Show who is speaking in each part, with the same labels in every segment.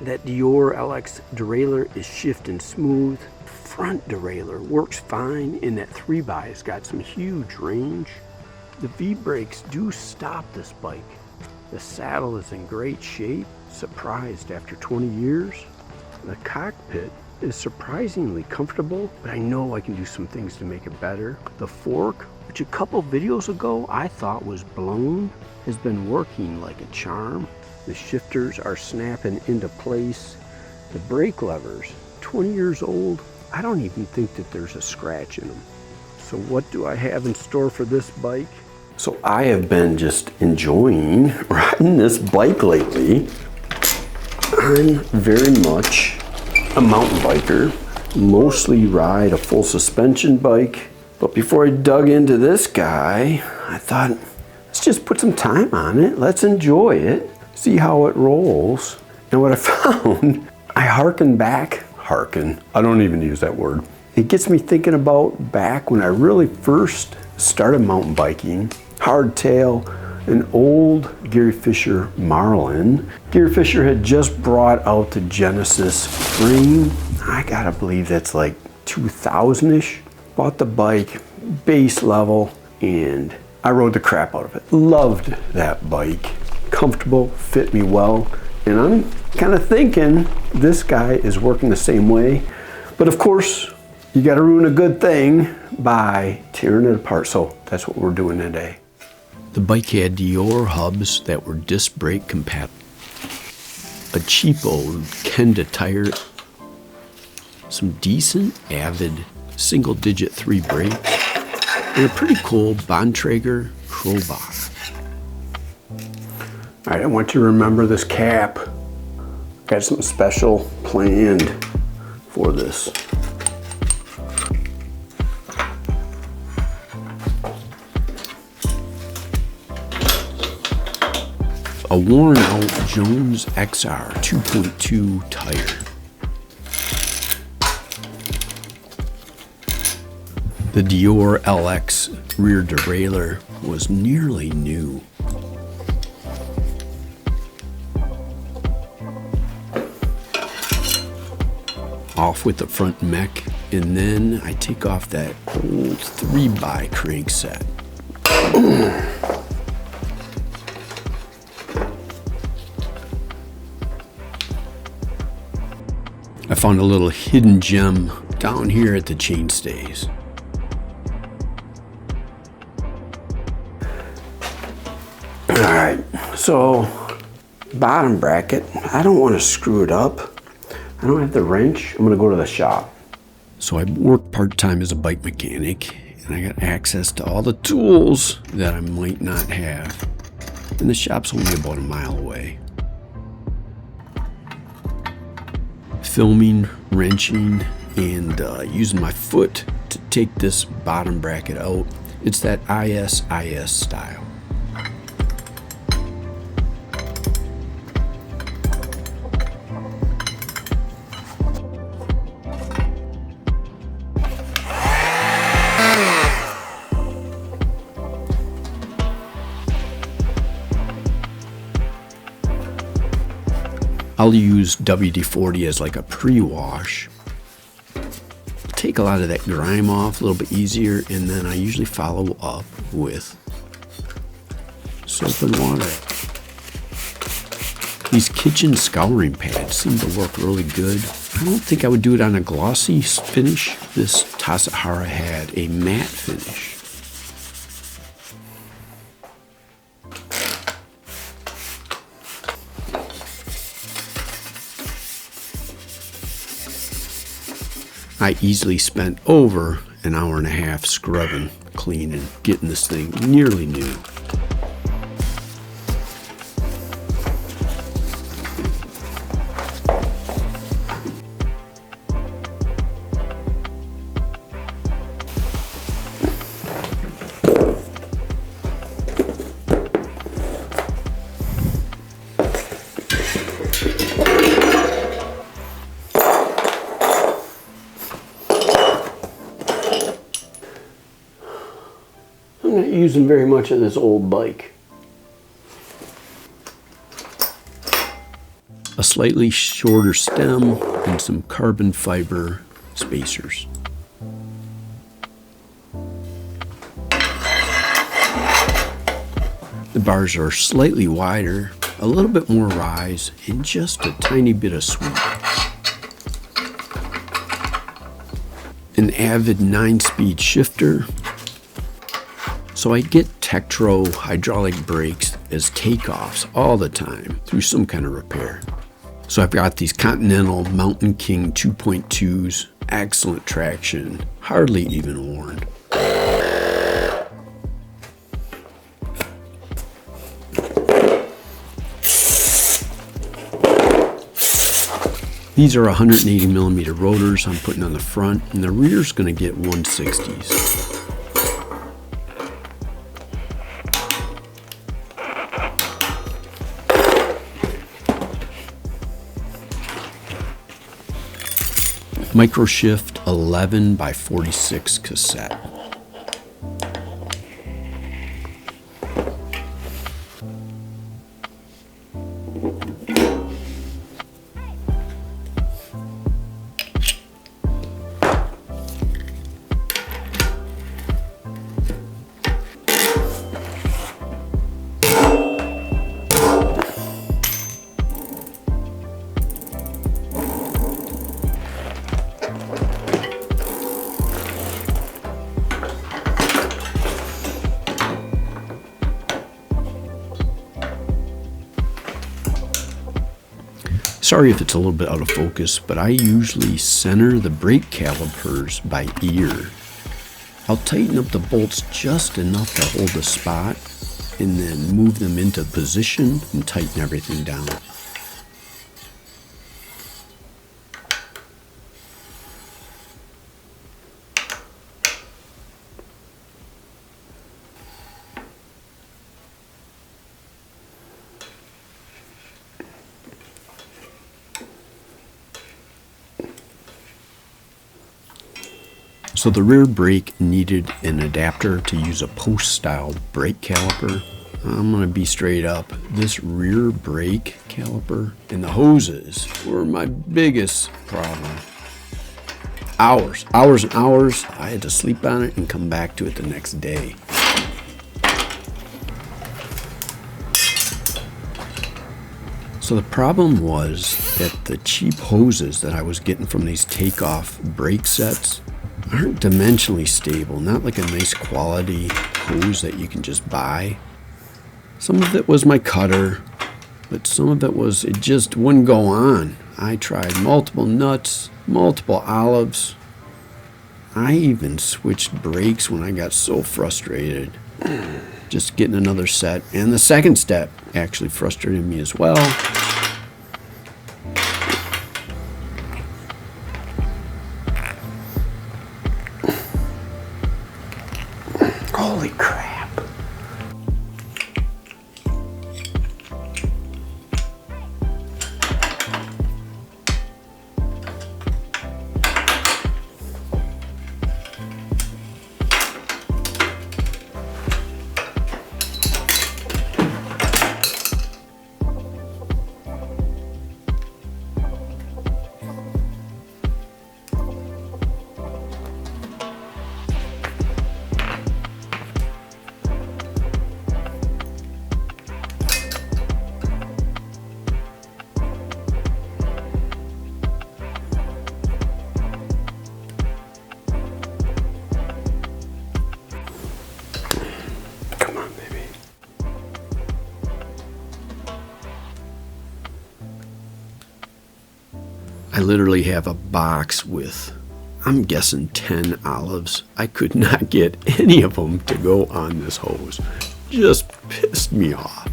Speaker 1: That Deore LX derailleur is shifting smooth. Front derailleur works fine, and that 3x's got some huge range. The V-brakes do stop this bike. The saddle is in great shape, surprised after 20 years. The cockpit is surprisingly comfortable, but I know I can do some things to make it better. The fork, which a couple videos ago I thought was blown, has been working like a charm. The shifters are snapping into place. The brake levers, 20 years old, I don't even think that there's a scratch in them. So what do I have in store for this bike? So I have been just enjoying riding this bike lately. I'm very much a mountain biker, mostly ride a full suspension bike. But before I dug into this guy, I thought, let's just put some time on it. Let's enjoy it, see how it rolls. And what I found, I I don't even use that word. It gets me thinking about back when I really first started mountain biking, hardtail, an old Gary Fisher Marlin. Gary Fisher had just brought out the Genesis frame. I gotta believe that's like 2000-ish. Bought the bike, base level, and I rode the crap out of it. Loved that bike. Comfortable, fit me well. And I'm kind of thinking this guy is working the same way. But of course, you gotta ruin a good thing by tearing it apart. So that's what we're doing today. The bike had Deore hubs that were disc brake compatible, a cheap old Kenda tire, some decent Avid Single Digit 3 brakes, and a pretty cool Bontrager crowbar. All right, I want you to remember this cap. Got something special planned for this. A worn out Jones XR 2.2 tire. The Deore LX rear derailleur was nearly new. Off with the front mech, and then I take off that old 3x crankset. I found a little hidden gem down here at the chainstays. All right, so bottom bracket, I don't want to screw it up. I don't have the wrench. I'm gonna go to the shop. So I work part-time as a bike mechanic, and I got access to all the tools that I might not have. And the shop's only about a mile away. Filming, wrenching, and using my foot to take this bottom bracket out. It's that ISIS style. I'll use WD-40 as like a pre-wash. Take a lot of that grime off a little bit easier, and then I usually follow up with soap and water. These kitchen scouring pads seem to work really good. I don't think I would do it on a glossy finish. This Tassajara had a matte finish. I easily spent over an hour and a half scrubbing, cleaning, getting this thing nearly new. I'm not using very much of this old bike. a slightly shorter stem, and some carbon fiber spacers. The bars are slightly wider, a little bit more rise, and just a tiny bit of sweep. An Avid 9-speed shifter. So I get Tektro hydraulic brakes as takeoffs all the time through some kind of repair. So I've got these Continental Mountain King 2.2s, excellent traction, hardly even worn. These are 180 millimeter rotors I'm putting on the front, and the rear's going to get 160s. MicroSHIFT 11x46 cassette. Sorry if it's a little bit out of focus, but I usually center the brake calipers by ear. I'll tighten up the bolts just enough to hold the spot and then move them into position and tighten everything down. So the rear brake needed an adapter to use a post-style brake caliper. I'm going to be straight up. This rear brake caliper and the hoses were my biggest problem. Hours and hours. I had to sleep on it and come back to it the next day. So the problem was that the cheap hoses that I was getting from these takeoff brake sets aren't dimensionally stable, not like a nice quality hose that you can just buy. Some of it was my cutter, but some of it just wouldn't go on. I tried multiple nuts, multiple olives. I even switched brakes when I got so frustrated. Just getting another set, and the second step actually frustrated me as well. Holy crap. I literally have a box with, I'm guessing, 10 olives. I could not get any of them to go on this hose. Just pissed me off.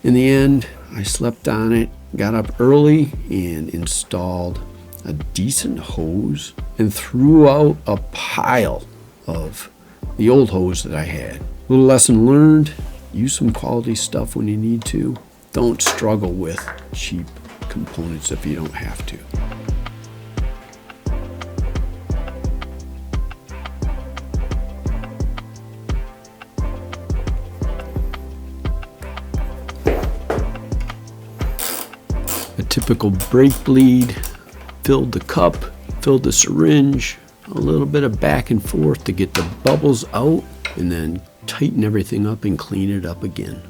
Speaker 1: In the end, I slept on it, got up early and installed a decent hose and threw out a pile of the old hose that I had. Little lesson learned, use some quality stuff when you need to. Don't struggle with cheap components if you don't have to. typical brake bleed. Filled the cup, filled the syringe, a little bit of back and forth to get the bubbles out, and then tighten everything up and clean it up again.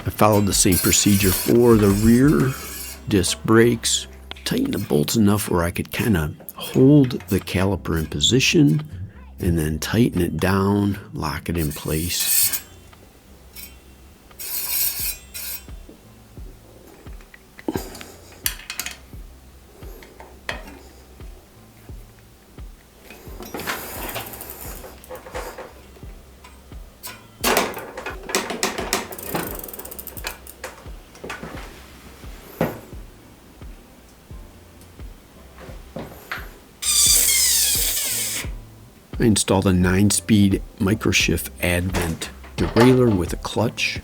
Speaker 1: I followed the same procedure for the rear disc brakes. Tighten the bolts enough where I could kind of hold the caliper in position and then tighten it down, lock it in place. I installed a 9-speed MicroSHIFT Advent derailleur with a clutch.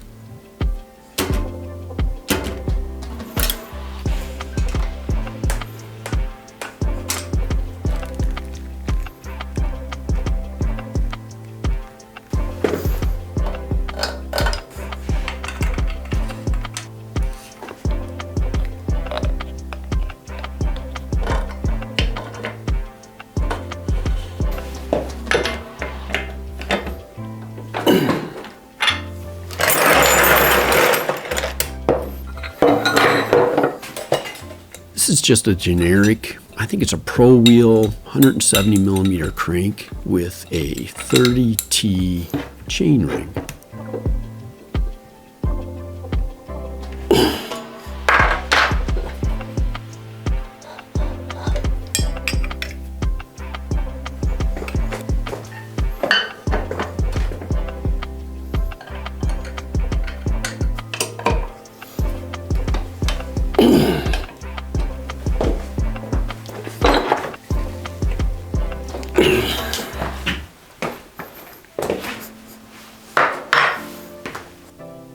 Speaker 1: This is just a generic, I think it's a Pro Wheel 170 millimeter crank with a 30T chain ring.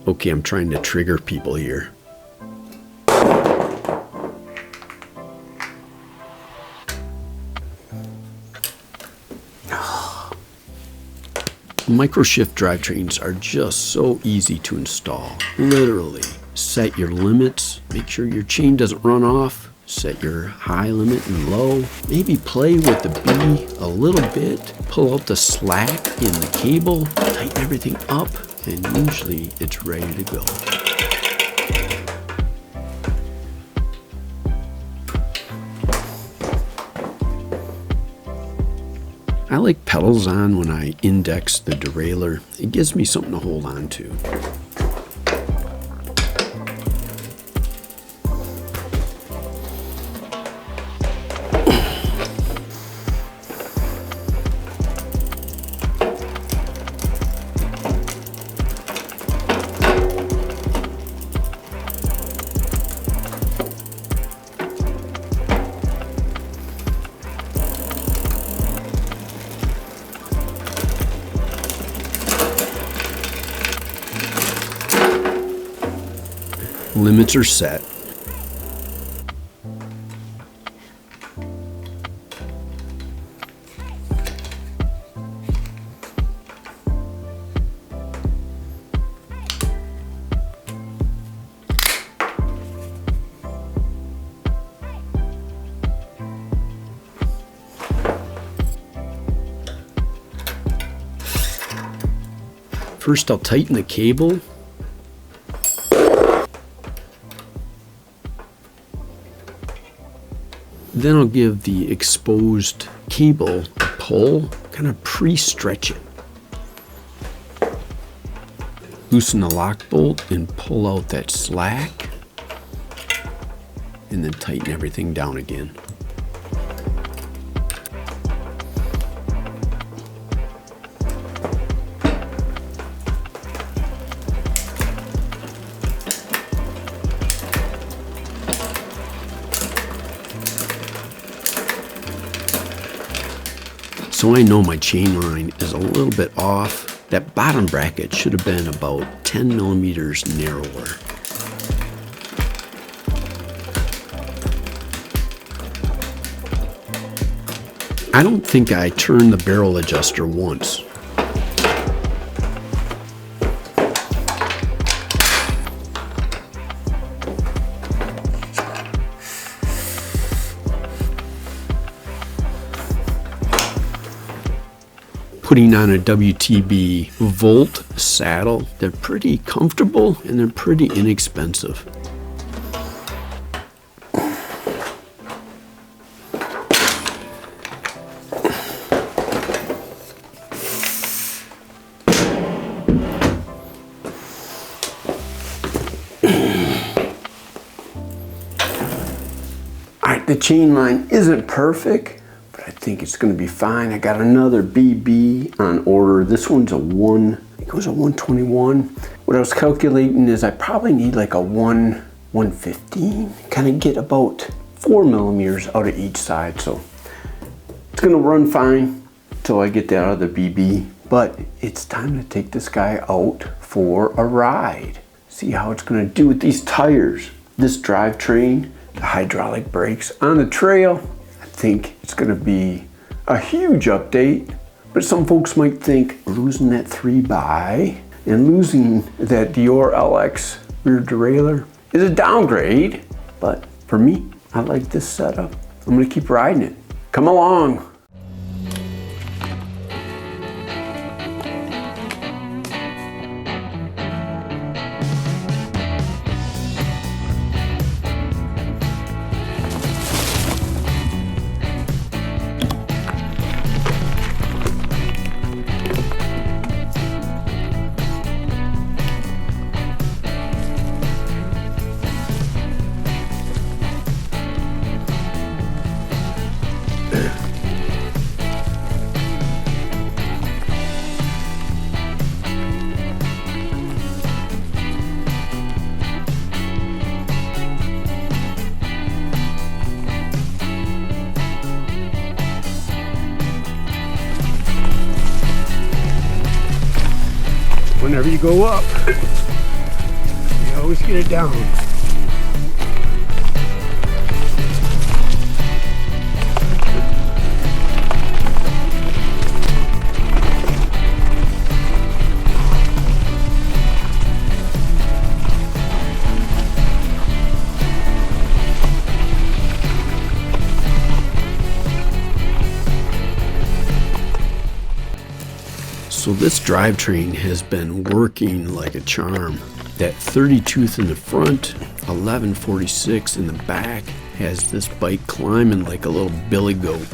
Speaker 1: Okay, I'm trying to trigger people here. MicroSHIFT drivetrains are just so easy to install. Literally, set your limits, make sure your chain doesn't run off, set your high limit and low, maybe play with the B a little bit, pull out the slack in the cable, tighten everything up, and usually it's ready to go. I like pedals on when I index the derailleur. It gives me something to hold on to. limits are set. First, I'll tighten the cable. Then I'll give the exposed cable a pull, kind of pre-stretch it. Loosen the lock bolt and pull out that slack, and then tighten everything down again. So I know my chain line is a little bit off. That bottom bracket should have been about 10 millimeters narrower. I don't think I turned the barrel adjuster once. Putting on a WTB Volt saddle, they're pretty comfortable and they're pretty inexpensive. Alright, the chain line isn't perfect, I think it's going to be fine. I got another BB on order. This one's a 121. What I was calculating is I probably need like a 115, kind of get about 4 millimeters out of each side. So it's going to run fine until I get that other BB. But it's time to take this guy out for a ride. See how it's going to do with these tires. This drivetrain, the hydraulic brakes on the trail. I think it's going to be a huge update, but some folks might think losing that 3x and losing that Deore LX rear derailleur is a downgrade. But for me, I like this setup. I'm going to keep riding it. Come along. Whenever you go up, you always get it down. So this drivetrain has been working like a charm. That 30-tooth in the front, 1146 in the back has this bike climbing like a little billy goat.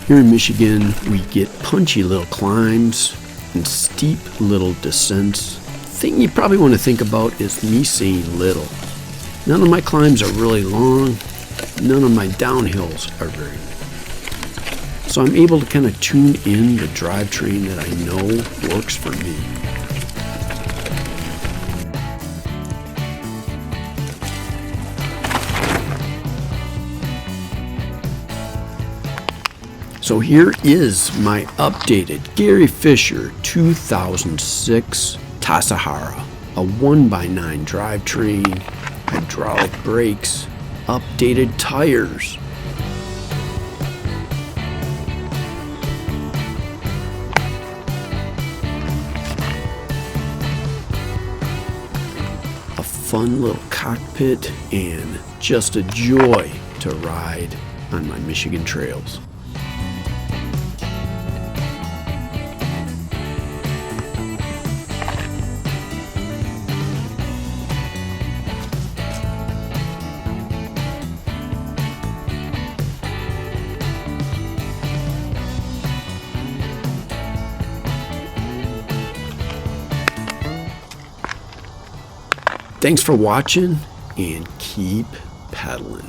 Speaker 1: Here in Michigan, we get punchy little climbs and steep little descents. thing you probably want to think about is me saying little. None of my climbs are really long. None of my downhills are very long. So I'm able to kind of tune in the drivetrain that I know works for me. So here is my updated Gary Fisher 2006 Tassajara, a 1x9 drivetrain, hydraulic brakes, updated tires. A fun little cockpit and just a joy to ride on my Michigan trails. Thanks for watching and keep pedaling.